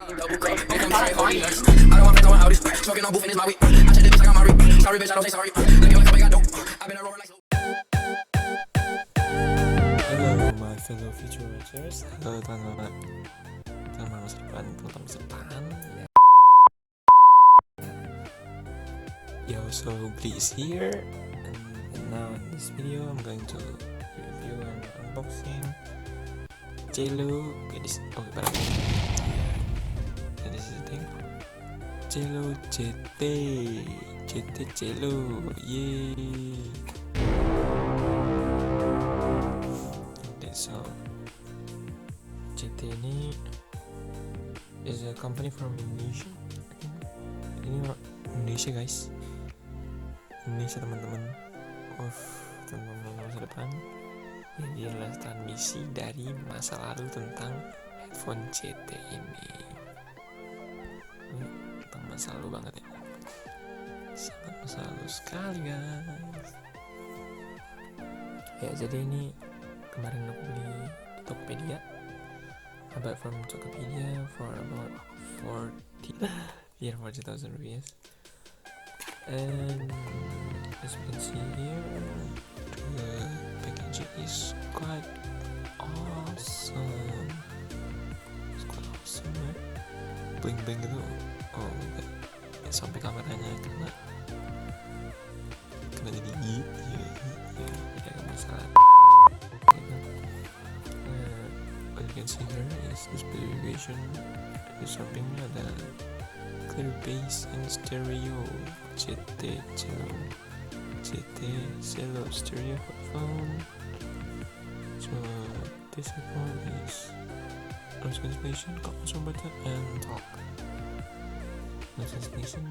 Hello my fellow future watchers. Halo teman-teman masa depan, teman-teman masa depan. Yo, so GeLiii is here, and now in this video I'm going to review and unboxing JETE. And this is the thing, JETE CELLO, yay. Okay, so JETE ini is a company from Indonesia. Ini orang Indonesia guys, Indonesia teman-teman. Teman-teman masa depan. Ini adalah transmisi dari masa lalu tentang headphone JETE ini. Tentang masa lalu banget ya, sangat masa lalu sekali guys. Ya, jadi ini kemarin aku beli di Tokopedia. I bought from Tokopedia for about 40,000 rupiah. And as you can see here, the packaging is quite awesome. It's quite awesome, ya. Bling-bling gitu. Oh my god, ya, sampai kameranya kena jadi gitu ya, tidak ada masalah. What you can see here is the specification. Di sampingnya ada clear bass and stereo, JETE CELLO stereo headphone. So this headphone is noise cancellation, control button, and talk. Noise cancellation,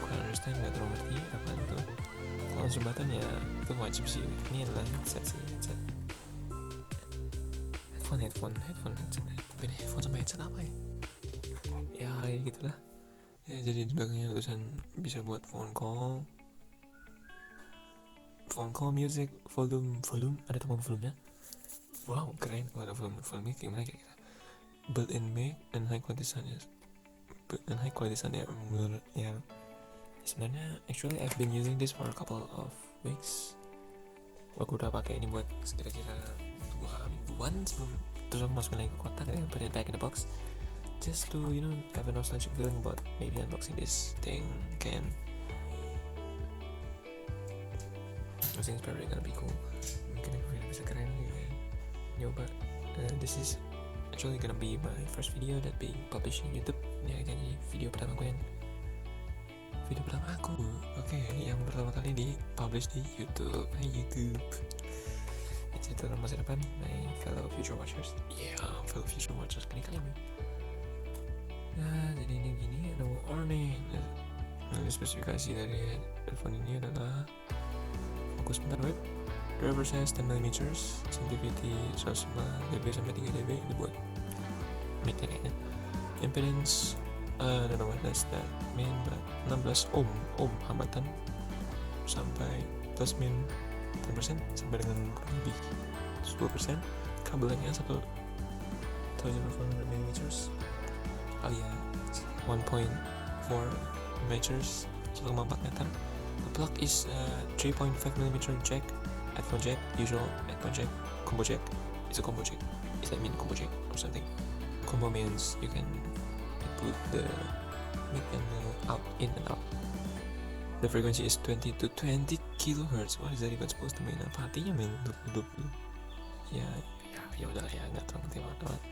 kurang understand, nggak terlalu ngerti apa itu. Control button ya itu wajib sih. Ini adalah headset sih, headset. Headphone headset. Beda headphone sama headset apa ya? Ya kayak gitulah. Ya, jadi di belakangnya tulisan bisa buat phone call, music, volume, ada tombol volumenya. Wow, keren. Ada volume gimana kira-kira? Built-in mic and high quality sound ya. Ya. Sebenarnya actually I've been using this for a couple of weeks. Aku udah pakai ini buat kira-kira 2 mingguan sebelum terus aku masukin lagi ke kotak dan put it back in the box. Just to have a nostalgic feeling about maybe unboxing this thing again. I think it's probably gonna be cool. Mungkin aku bisa keren gitu ya. Nyoba. This is actually gonna be my first video that being published in YouTube. Ya, jadi video pertama aku. Oke, yang pertama kali di publish di YouTube. Hai YouTube. Itu tentang masa depan, my fellow future watchers. Fellow future watchers kali-kali. Nah, jadi ini gini, ada warning. Nah, spesifikasi dari headphone ini adalah fokus bentar web, driver size 10mm, sensitivity 105 dB sampai 3 dB. Ini buat mic kayaknya. Impedance, I don't know what that's that mean, but 16 ohm hambatan sampai plus min 10% sampai dengan kurang lebih 10%. Kabelnya 1,400mm alias 1.4 meters, 1,4 meter. The plug is 3.5mm jack, headphone jack, usual headphone jack, combo jack. It's a combo jack. Does that mean combo jack or something? Combo means you can put the mic and out, in and out. The frequency is 20 to 20 kilohertz. What is that even supposed to mean? Apa artinya men? Ya udah ya, nggak terlalu penting banget.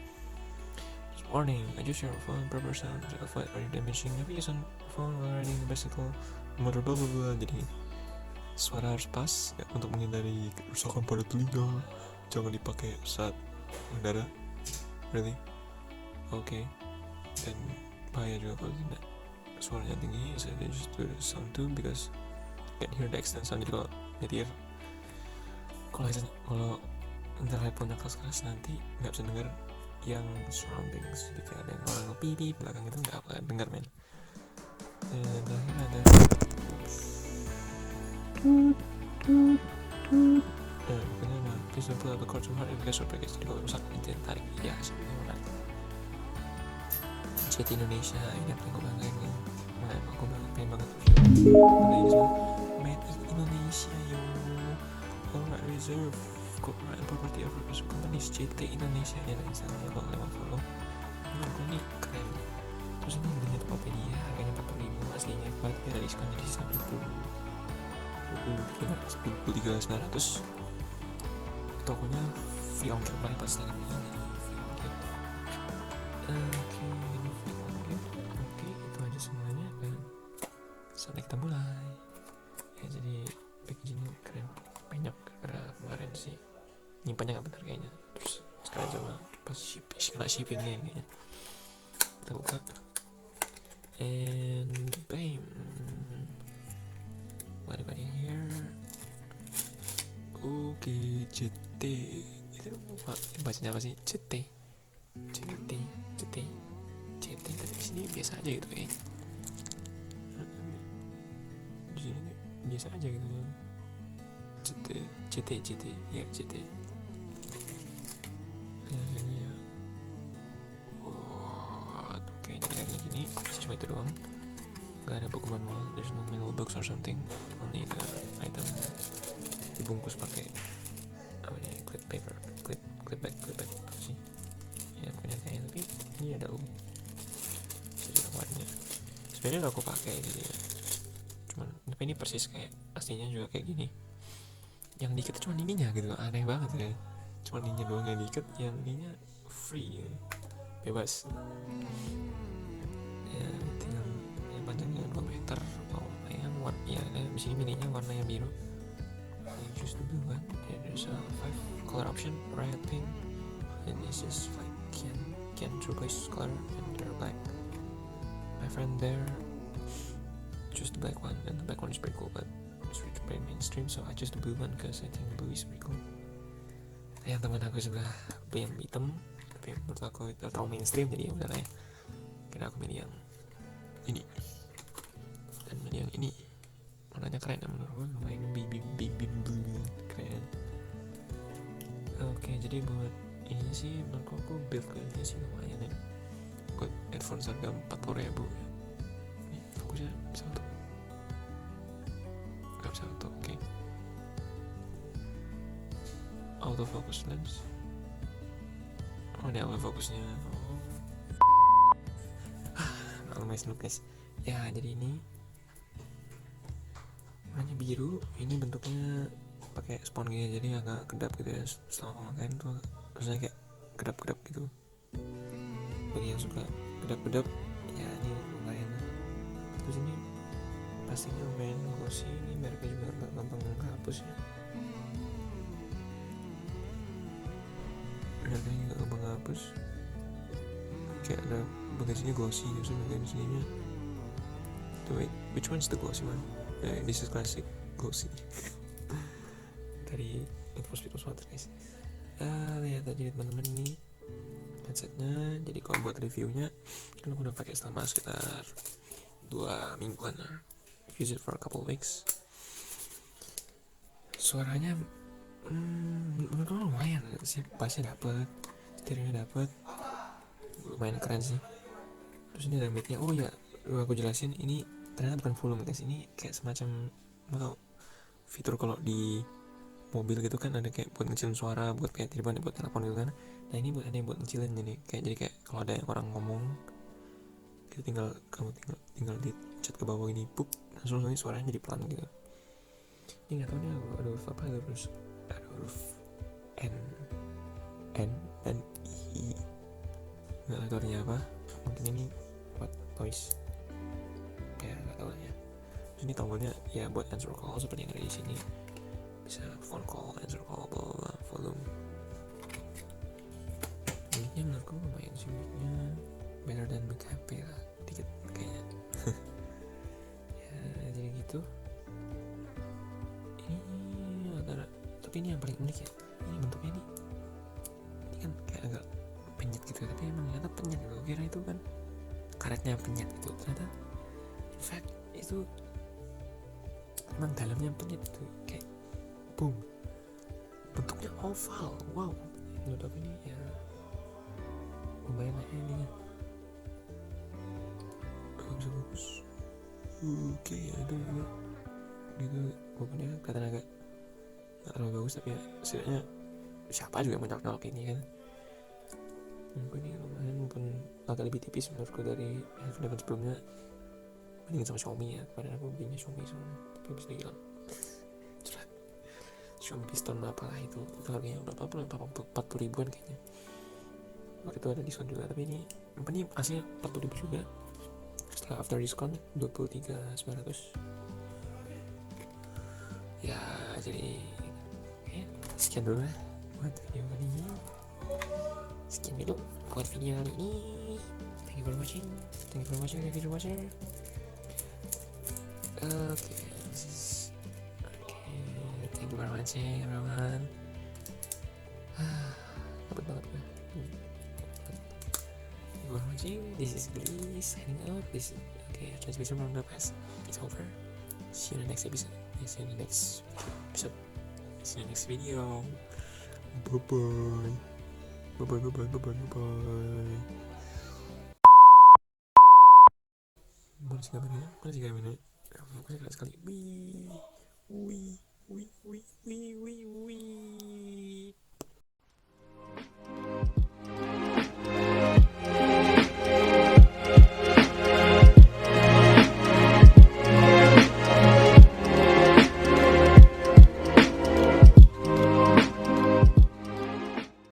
Warning, adjust your phone proper sound to avoid any damaging navigation phone while riding a bicycle, motor, blah blah blah. Jadi suara harus pas ya, untuk menghindari kerusakan pada telinga. Jangan dipakai saat mendarat. Really? Oke. Dan bahaya juga kalau tidak suaranya tinggi. So they just do the sound too because you can hear the external sound. Jadi kalau nyetir, kalau ntar headphone-nya keras nanti nggak bisa dengar yang surroundings. Jadi kayak ada yang orang ngopi di belakang itu nggak akan dengar men. Dan terakhir ada pokoknya please don't pull out the cord too hard if you guys are breakage. Jadi kalau rusak nanti tarik ya seperti mana. JETE Indonesia ini yang paling gue banggain kan. Aku pengen banget review benda ini semua. Made in Indonesia yo. All right reserve corporate and property of representative companies JETE Indonesia ya, dan Instagramnya kalau lewat follow. Ini keren. Terus ini belinya Tokopedia, harganya 40.000 aslinya, kemarin ada diskon jadi 10.900. Tokonya free ongkir paling pas lagi ini free ongkir. Oke, itu aja semuanya kan. Sampai kita mulai. Ya jadi packagingnya keren, banyak karena kemarin sih nyimpannya nggak benar kayaknya. Terus sekarang sama pas shippingnya kayaknya. Kita buka and bam, what about here? Oke, JETE itu bacanya apa sih? JETE tapi di sini biasa aja gitu kayaknya. Di sini biasa aja gitu. JETE ya JETE. Ya. Wah, kayaknya kayak gini. Cuma itu doang. Gak ada buku manual. There's no manual box or something. Only the item dibungkus pakai apa nih, clip back apa sih ya, punya kayak. Tapi ini ada jadi warnanya sebenarnya gak aku pakai gitu ya, cuman tapi ini persis kayak aslinya juga kayak gini. Yang diikat cuma ininya gitu, aneh banget ya, cuma ininya doang yang diikat, yang ininya free ya. Bebas ya, tinggal ya, panjangnya 2 meter. Wow, yang warna ya, di sini milihnya warna yang biru. Choose the blue one. And there's a 5 color option: red, pink, and this is like can replace color, and they're black. My friend there choose the black one, and the black one is pretty cool, but it's pretty mainstream, so I choose the blue one because I think blue is pretty cool. Yang teman aku sebelah yang hitam, tapi menurut aku itu terlalu mainstream, jadi udah lah ya. Kira aku milih yang ini dan milih yang ini. Warnanya keren ya menurut gue, lumayan baby blue, keren. Oke, jadi buat ini sih menurut aku build quality sih lumayan ya. Buat headphone harga 40.000 ya. Ini fokusnya bisa untuk nggak bisa untuk oke. Autofocus lens. Oh, ini autofocusnya. Maklum guys. Ya, jadi ini warnanya biru, ini bentuknya pakai spons gini, jadi agak kedap gitu ya. Setelah memakai tuh rasanya kayak kedap-kedap gitu. Bagi yang suka kedap-kedap ya ini lumayan. Terus ini plastiknya lumayan glossy, ini mereknya juga agak gampang menghapus ya. Mereknya juga gampang menghapus. Kayak ada bagasinya glossy, terus bagasinya wait, which one's the glossy one? This is classic glossy. Dari Speed Water guys. Lihat aja teman-teman ini headsetnya. Jadi kalau buat reviewnya kan aku udah pakai selama sekitar 2 mingguan lah. Use it for a couple weeks. Suaranya menurut aku lumayan sih, bassnya dapet, stereonya dapet, lumayan keren sih. Terus ini ada mic-nya. Oh ya, aku jelasin, ini ternyata bukan volume guys, ini kayak semacam fitur kalau di mobil gitu kan, ada kayak buat ngecilin suara, buat kayak tiduran, buat telepon gitu kan. Nah ini buat ada yang buat ngecilin, jadi kayak kalau ada orang ngomong gitu, kamu tinggal di chat ke bawah ini, pup, langsung ini suaranya jadi pelan gitu. Ini nggak tahu nih ada huruf apa, ada huruf N dan I, nggak tahu artinya apa. Mungkin ini buat voice ya, nggak tahu lah ya. Terus ini tombolnya ya buat answer call seperti yang ada di sini, bisa phone call, answer call, bla bla, volume. Mic-nya menurutku lumayan sih, mic-nya better than mic HP lah, dikit kayaknya. Ya jadi gitu. Ini agak, tapi ini yang paling unik ya, ini bentuknya ini kan kayak agak penyet gitu, tapi emang ternyata penyet gitu. Kira itu kan karetnya penyet gitu, ternyata in fact itu emang dalamnya penyet gitu, kayak boom, bentuknya oval. Wow, menurut aku ini ya lumayan lah ini. Oke, ya itu pokoknya kelihatan agak nggak terlalu bagus, tapi ya setidaknya siapa juga yang mencolok ini kan. Ini lumayan, walaupun agak lebih tipis menurutku dari handphone sebelumnya, mendingan sama Xiaomi ya. Padahal aku belinya Xiaomi soalnya, tapi bisa dibilang Xiaomi Piston apalah itu harganya udah 40 ribuan kayaknya. Waktu itu ada diskon juga, tapi ini aslinya 40 ribu juga. Setelah after diskon 23.900 ya. Jadi sekian dulu ya buat video kali ini. Sekian dulu buat video kali ini. Thank you for watching. Thank you for watching. Okay, thank you for watching everyone. Dapat banget gue. Thank you for watching. This is GeLiii signing out. Transmission from the past is over. See you in the next episode. See you in the next video. Bye bye. Mana sih kameranya? Fokusnya keras sekali. Wih.